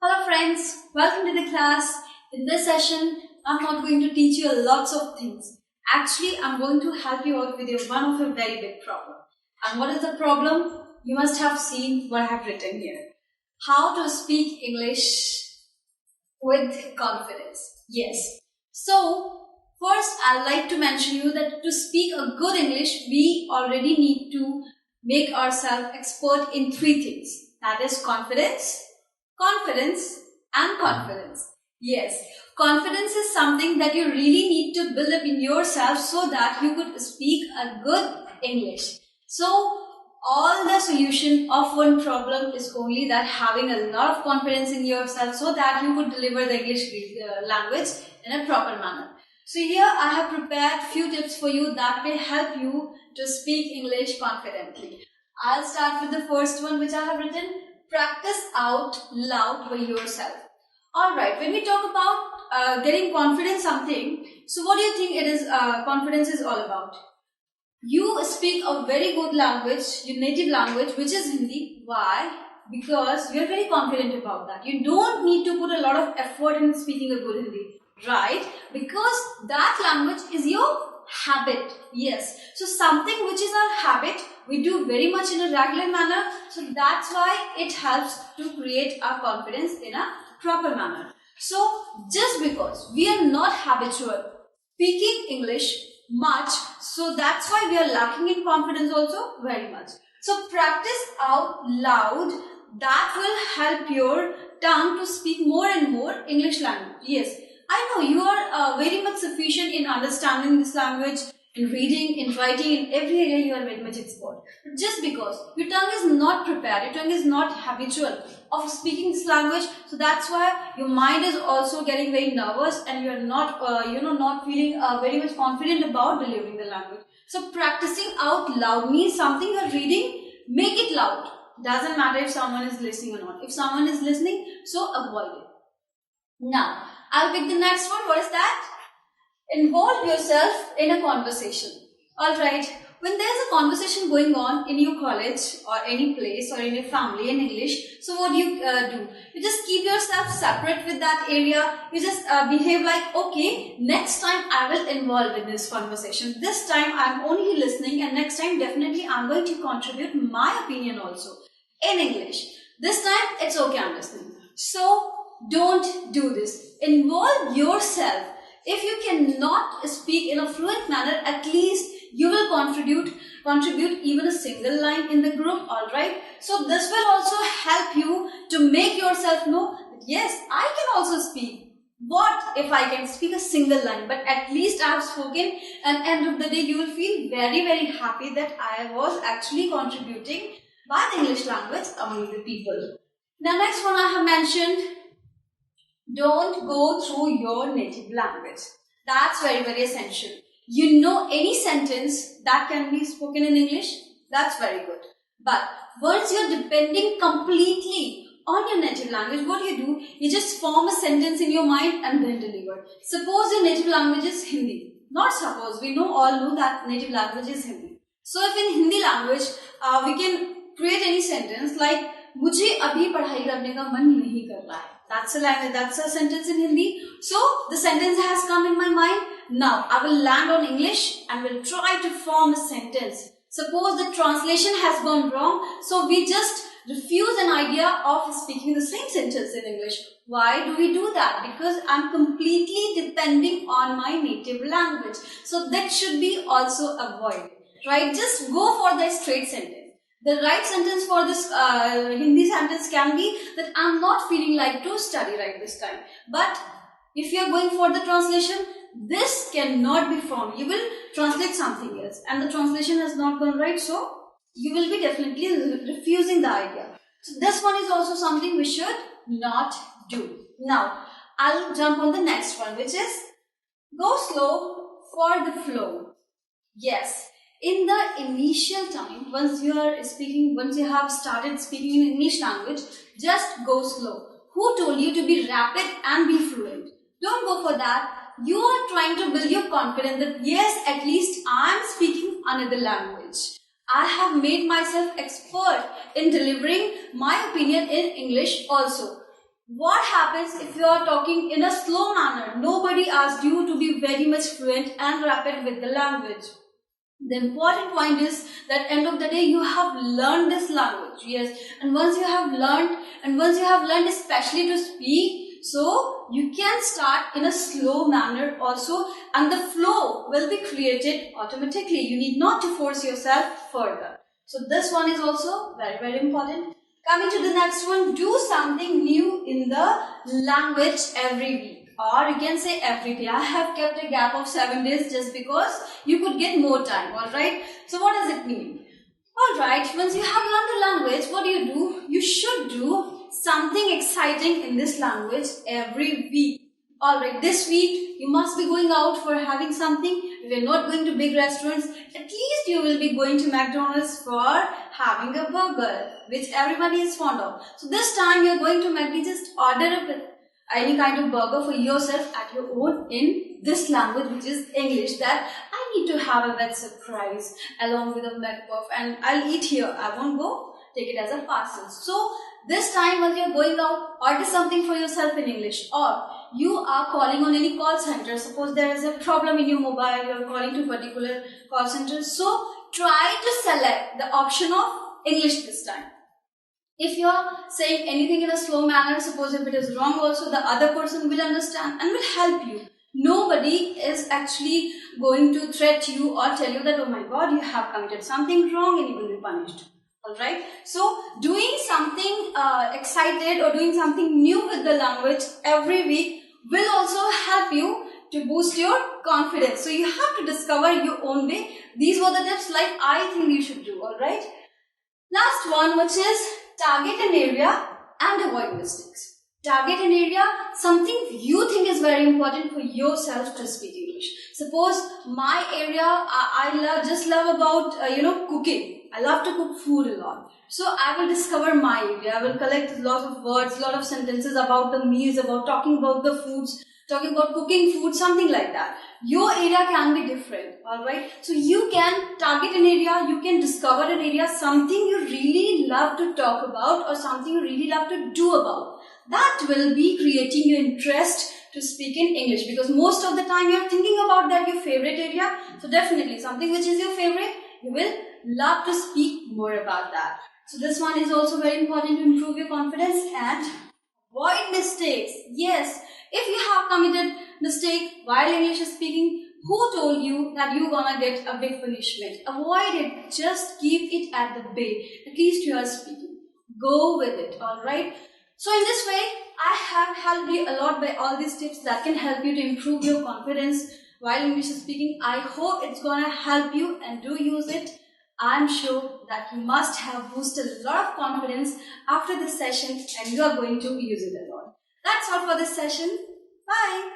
Hello friends, welcome to the class. In this session, I'm not going to teach you lots of things. Actually, I'm going to help you out with one of your very big problem. And what is the problem? You must have seen what I have written here. How to speak English with confidence. Yes. So, first I'd like to mention you that to speak a good English, we already need to make ourselves expert in three things. That is confidence, confidence and confidence. Yes, confidence is something that you really need to build up in yourself so that you could speak a good English. So, all the solution of one problem is only that having a lot of confidence in yourself so that you could deliver the English language in a proper manner. So here I have prepared few tips for you that may help you to speak English confidently. I'll start with the first one which I have written. Practice out loud by yourself. Alright, when we talk about getting confidence something, so what do you think it is confidence is all about? You speak a very good language, your native language, which is Hindi. Why? Because you're very confident about that. You don't need to put a lot of effort in speaking a good Hindi. Right? Because that language is your habit. Yes. So something which is our habit, we do very much in a regular manner. So that's why it helps to create our confidence in a proper manner. So just because we are not habitual speaking English much, so that's why we are lacking in confidence also very much. So practice out loud. That will help your tongue to speak more and more English language. Yes. I know you are very much sufficient in understanding this language, in reading, in writing, in every area you are very much expert. But just because your tongue is not prepared, your tongue is not habitual of speaking this language, so that's why your mind is also getting very nervous and you are not, not feeling very much confident about delivering the language. So practicing out loud means something you are reading, make it loud. Doesn't matter if someone is listening or not. If someone is listening, so avoid it. Now, I'll pick the next one. What is that? Involve yourself in a conversation. Alright, when there's a conversation going on in your college or any place or in your family in English, so what do? You just keep yourself separate with that area. You just behave like, okay, next time I will involve in this conversation. This time I'm only listening and next time definitely I'm going to contribute my opinion also in English. This time it's okay, I'm listening. So, don't do this. Involve yourself. If you cannot speak in a fluent manner, at least you will contribute even a single line in the group, alright? So this will also help you to make yourself know that yes, I can also speak. What if I can speak a single line? But at least I have spoken, and end of the day you will feel very, very happy that I was actually contributing by the English language among the people. The next one I have mentioned, don't go through your native language. That's very, very essential. You know any sentence that can be spoken in English, that's very good. But once you're depending completely on your native language, what do? You just form a sentence in your mind and then deliver. Suppose your native language is Hindi. Not suppose, we all know that native language is Hindi. So if in Hindi language, we can create any sentence like, मुझे अभी पढ़ाई करने का मन नहीं कर रहा है. That's a language, that's a sentence in Hindi. So, the sentence has come in my mind. Now, I will land on English and will try to form a sentence. Suppose the translation has gone wrong, so we just refuse an idea of speaking the same sentence in English. Why do we do that? Because I'm completely depending on my native language. So, that should be also avoided. Right? Just go for the straight sentence. The right sentence for this Hindi sentence can be that I'm not feeling like to study right this time. But if you are going for the translation, this cannot be formed. You will translate something else and the translation has not gone right. So, you will be definitely refusing the idea. So, this one is also something we should not do. Now, I'll jump on the next one, which is go slow for the flow. Yes. In the initial time, once you have started speaking in English language, just go slow. Who told you to be rapid and be fluent? Don't go for that. You are trying to build your confidence that yes, at least I am speaking another language. I have made myself expert in delivering my opinion in English also. What happens if you are talking in a slow manner? Nobody asked you to be very much fluent and rapid with the language. The important point is that end of the day you have learned this language, yes, and once you have learned especially to speak, so you can start in a slow manner also, and the flow will be created automatically. You need not to force yourself further. So this one is also very, very important. Coming to the next one, do something new in the language every week. Or you can say every day. I have kept a gap of 7 days just because you could get more time, alright? So what does it mean? Alright, once you have learned the language, what do? You should do something exciting in this language every week. Alright, this week you must be going out for having something. If you're not going to big restaurants, at least you will be going to McDonald's for having a burger, which everybody is fond of. So this time you're going to McD, just order any kind of burger for yourself at your own in this language, which is English, that I need to have a veg surprise along with a McPuff and I'll eat here. I won't go take it as a parcel. So this time when you're going out, order something for yourself in English, or you are calling on any call center. Suppose there is a problem in your mobile, you're calling to particular call center. So try to select the option of English this time. If you are saying anything in a slow manner, suppose if it is wrong also, the other person will understand and will help you. Nobody is actually going to threat you or tell you that, oh my God, you have committed something wrong and you will be punished. Alright, so doing something excited or doing something new with the language every week will also help you to boost your confidence. So you have to discover your own way. These were the tips like I think you should do. Alright, last one, which is target an area and avoid mistakes. Target an area, something you think is very important for yourself to speak English. Suppose my area, I just love about, cooking. I love to cook food a lot. So I will discover my area. I will collect a lot of words, a lot of sentences about the meals, about talking about the foods, talking about cooking food, something like that. Your area can be different, alright? So you can target an area, you can discover an area, something you really love to talk about or something you really love to do about. That will be creating your interest to speak in English, because most of the time you are thinking about that your favorite area. So definitely something which is your favorite, you will love to speak more about that. So this one is also very important to improve your confidence and avoid mistakes. Yes, if you have committed mistake while English is speaking, who told you that you're gonna get a big punishment? Avoid it. Just keep it at the bay. At least you are speaking. Go with it, alright? So in this way, I have helped you a lot by all these tips that can help you to improve your confidence while English is speaking. I hope it's gonna help you and do use it. I'm sure that you must have boosted a lot of confidence after this session and you are going to use it a lot. That's all for this session. Bye.